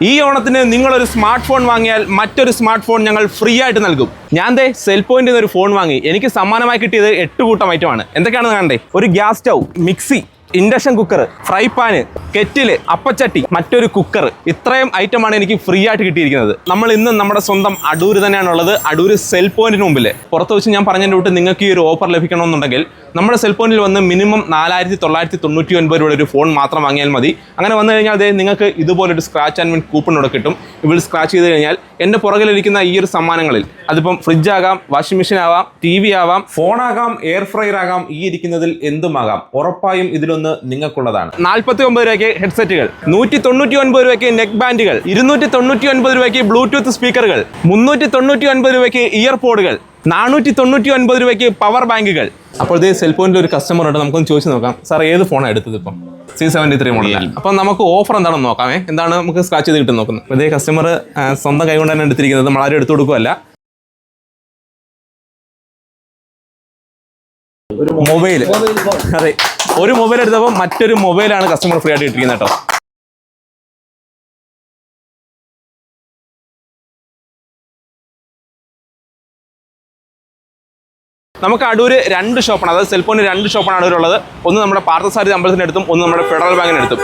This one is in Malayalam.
ഈ ഓണത്തിന് നിങ്ങളൊരു സ്മാർട്ട് ഫോൺ വാങ്ങിയാൽ മറ്റൊരു സ്മാർട്ട് ഫോൺ ഞങ്ങൾ ഫ്രീ ആയിട്ട് നൽകും. ഞാൻ സെൽ പോയിന്റിൽ നിന്ന് ഒരു ഫോൺ വാങ്ങി. എനിക്ക് സമ്മാനമായി കിട്ടിയത് 8 കൂട്ടം ഐറ്റമാണ്. എന്തൊക്കെയാണെന്ന് കാണണ്ടേ? ഒരു gas stove, mixie, induction cooker, fry pan, kettle, അപ്പച്ചട്ടി, മറ്റൊരു കുക്കർ. ഇത്രയും ഐറ്റമാണ് എനിക്ക് ഫ്രീ ആയിട്ട് കിട്ടിയിരിക്കുന്നത്. നമ്മൾ ഇന്ന് നമ്മുടെ സ്വന്തം അടൂര് തന്നെയാണുള്ളത്. അടൂര് സെൽ പോയിന്റിന് മുമ്പിൽ പുറത്ത് വെച്ച് ഞാൻ പറഞ്ഞതിൻ്റെ കൂട്ട് നിങ്ങൾക്ക് ഈ ഒരു ഓഫർ ലഭിക്കണമെന്നുണ്ടെങ്കിൽ നമ്മുടെ സെൽ പോയിന്റിൽ വന്ന് മിനിമം 4999 രൂപയുടെ ഒരു ഫോൺ മാത്രം വാങ്ങിയാൽ മതി. അങ്ങനെ വന്നു കഴിഞ്ഞാൽ നിങ്ങൾക്ക് ഇതുപോലൊരു സ്ക്രാച്ച് ആൻഡ് വിൻ കൂപ്പൺ ഇവിടെ കിട്ടും. ഇവിടെ സ്ക്രാച്ച് ചെയ്ത് കഴിഞ്ഞാൽ എൻ്റെ പുറകിലിരിക്കുന്ന ഈ ഒരു സമ്മാനങ്ങളിൽ അതിപ്പം ഫ്രിഡ്ജ് ആകാം, വാഷിംഗ് മെഷീൻ ആവാം, TV ആവാം, ഫോണാകാം, എയർ ഫ്രയർ ആകാം, ഈ ഇരിക്കുന്നതിൽ എന്തുമാകാം. ഉറപ്പായും ഇതിലൊന്ന് നിങ്ങൾക്കുള്ളതാണ്. 49 രൂപയ്ക്ക് ഹെഡ്സെറ്റുകൾ, 199 രൂപയ്ക്ക് നെക്ക് ബാൻഡുകൾ, 299 രൂപയ്ക്ക് ബ്ലൂടൂത്ത് സ്പീക്കറുകൾ, 399 രൂപയ്ക്ക് ഇയർപോഡുകൾ, 499 രൂപയ്ക്ക് പവർ ബാങ്കുകൾ. അപ്പോൾ ഇതേ സെൽ പോയിന്റിൽ ഒരു കസ്റ്റമർ ഉണ്ട്. നമുക്കൊന്ന് ചോദിച്ചു നോക്കാം, സാർ ഏത് ഫോണാണ് എടുത്തത്? ഇപ്പം C73 മോഡൽ. അപ്പം നമുക്ക് ഓഫർ എന്താണെന്ന് നോക്കാമേ. എന്താണ് നമുക്ക് സ്ക്രാച്ച് ചെയ്ത് കിട്ടും നോക്കുന്നത്. ഇതേ കസ്റ്റമർ സ്വന്തം കൈകൊണ്ട് തന്നെ എടുത്തിരിക്കുന്നത്, നമ്മൾ ആരും എടുത്തു കൊടുക്കുകയല്ല. മൊബൈൽ, അതെ, ഒരു മൊബൈൽ എടുത്തപ്പോൾ മറ്റൊരു മൊബൈലാണ് കസ്റ്റമർ ഫ്രീ ആയിട്ട് ഇട്ടിരിക്കുന്നത് കേട്ടോ. നമുക്ക് അടൂര് 2 ഷോപ്പാണ്, അതായത് സെൽ പോയിന്റ് 2 ഷോപ്പാണ് അടൂരുള്ളത്. ഒന്ന് നമ്മുടെ പാർത്ഥസാരഥി അമ്പലത്തിൻ്റെ അടുത്തും ഒന്ന് നമ്മുടെ ഫെഡറൽ ബാങ്കിൻ്റെ അടുത്തും.